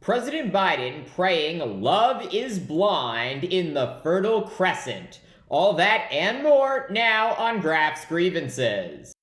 President Biden praying love is blind in the Fertile Crescent. All that and more now on Graph's Grievances.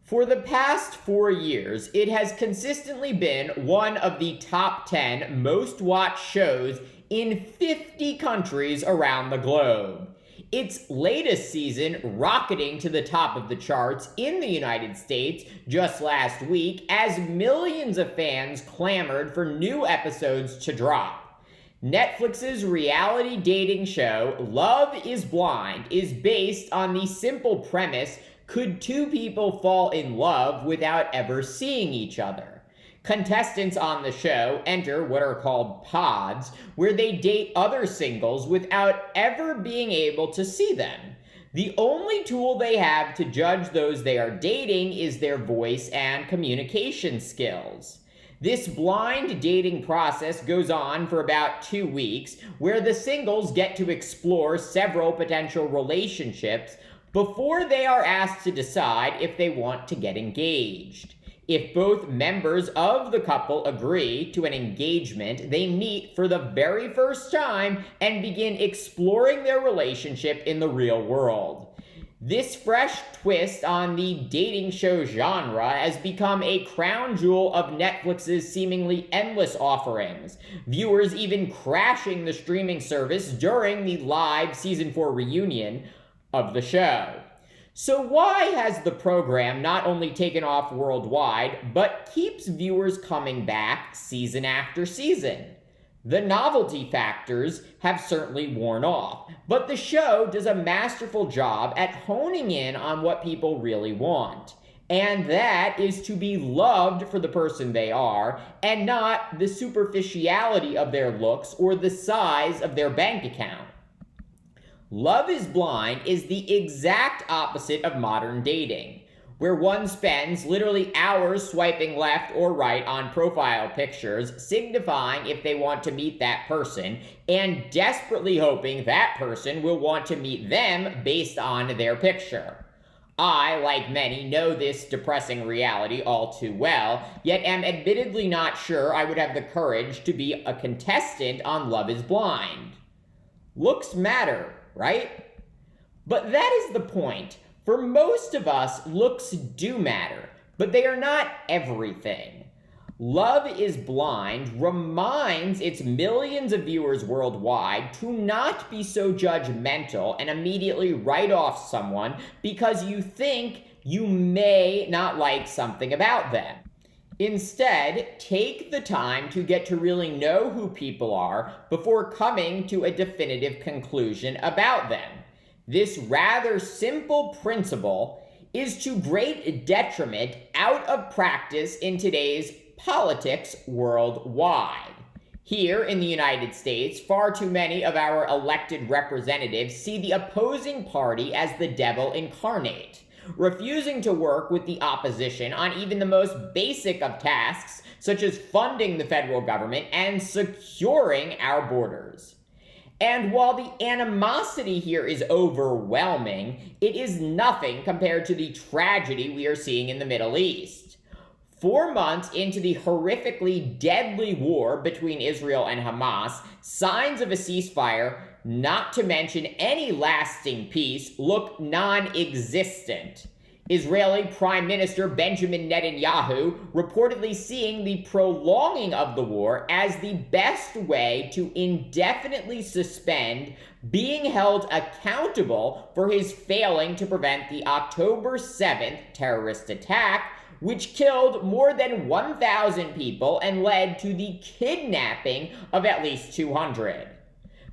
For the past 4 years, it has consistently been one of the top 10 most watched shows in 50 countries around the globe. Its latest season rocketing to the top of the charts in the United States just last week as millions of fans clamored for new episodes to drop. Netflix's reality dating show Love is Blind is based on the simple premise: could two people fall in love without ever seeing each other? Contestants on the show enter what are called pods, where they date other singles without ever being able to see them. The only tool they have to judge those they are dating is their voice and communication skills. This blind dating process goes on for about 2 weeks, where the singles get to explore several potential relationships before they are asked to decide if they want to get engaged. If both members of the couple agree to an engagement, they meet for the very first time and begin exploring their relationship in the real world. This fresh twist on the dating show genre has become a crown jewel of Netflix's seemingly endless offerings, viewers even crashing the streaming service during the live season 4 reunion of the show. So why has the program not only taken off worldwide, but keeps viewers coming back season after season? The novelty factors have certainly worn off, but the show does a masterful job at honing in on what people really want. And that is to be loved for the person they are, and not the superficiality of their looks or the size of their bank account. Love is Blind is the exact opposite of modern dating, where one spends literally hours swiping left or right on profile pictures, signifying if they want to meet that person, and desperately hoping that person will want to meet them based on their picture. I, like many, know this depressing reality all too well, yet am admittedly not sure I would have the courage to be a contestant on Love is Blind. Looks matter, right? But that is the point. For most of us, looks do matter, but they are not everything. Love is Blind reminds its millions of viewers worldwide to not be so judgmental and immediately write off someone because you think you may not like something about them. Instead, take the time to get to really know who people are before coming to a definitive conclusion about them. This rather simple principle is to great detriment out of practice in today's politics worldwide. Here in the United States, far too many of our elected representatives see the opposing party as the devil incarnate, refusing to work with the opposition on even the most basic of tasks, such as funding the federal government and securing our borders. And while the animosity here is overwhelming, it is nothing compared to the tragedy we are seeing in the Middle East. 4 months into the horrifically deadly war between Israel and Hamas, signs of a ceasefire, not to mention any lasting peace, look non-existent. Israeli Prime Minister Benjamin Netanyahu reportedly seeing the prolonging of the war as the best way to indefinitely suspend being held accountable for his failing to prevent the October 7th terrorist attack, which killed more than 1,000 people and led to the kidnapping of at least 200.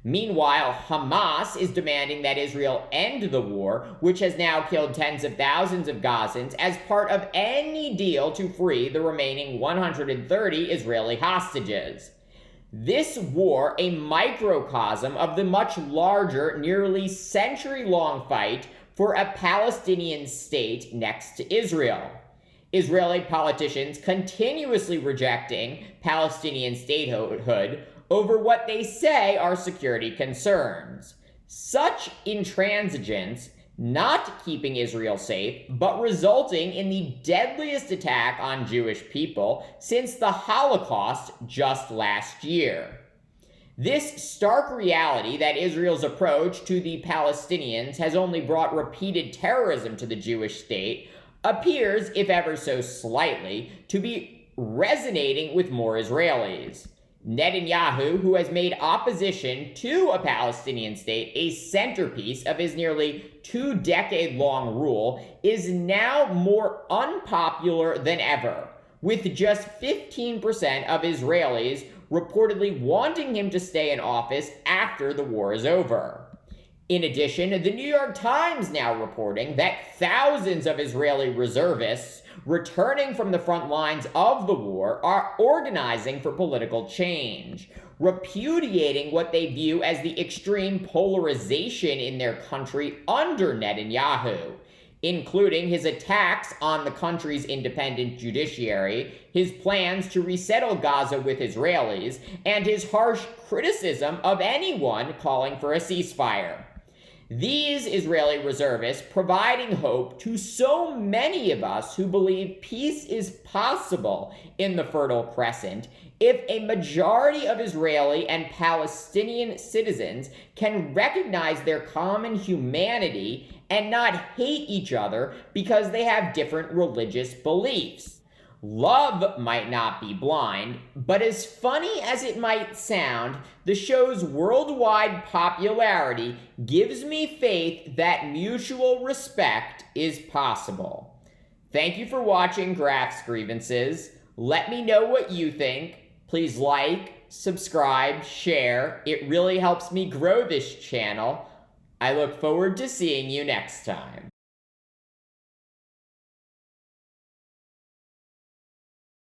Meanwhile, Hamas is demanding that Israel end the war, which has now killed tens of thousands of Gazans, as part of any deal to free the remaining 130 Israeli hostages. This war, a microcosm of the much larger, nearly century-long fight for a Palestinian state next to Israel. Israeli politicians continuously rejecting Palestinian statehood over what they say are security concerns. Such intransigence not keeping Israel safe, but resulting in the deadliest attack on Jewish people since the Holocaust just last year. This stark reality that Israel's approach to the Palestinians has only brought repeated terrorism to the Jewish state appears, if ever so slightly, to be resonating with more Israelis. Netanyahu, who has made opposition to a Palestinian state a centerpiece of his nearly 2-decade-long rule, is now more unpopular than ever, with just 15% of Israelis reportedly wanting him to stay in office after the war is over. In addition, the New York Times now reporting that thousands of Israeli reservists returning from the front lines of the war are organizing for political change, repudiating what they view as the extreme polarization in their country under Netanyahu, including his attacks on the country's independent judiciary, his plans to resettle Gaza with Israelis, and his harsh criticism of anyone calling for a ceasefire. These Israeli reservists providing hope to so many of us who believe peace is possible in the Fertile Crescent if a majority of Israeli and Palestinian citizens can recognize their common humanity and not hate each other because they have different religious beliefs. Love might not be blind, but as funny as it might sound, the show's worldwide popularity gives me faith that mutual respect is possible. Thank you for watching Graph's Grievances. Let me know what you think. Please like, subscribe, share. It really helps me grow this channel. I look forward to seeing you next time.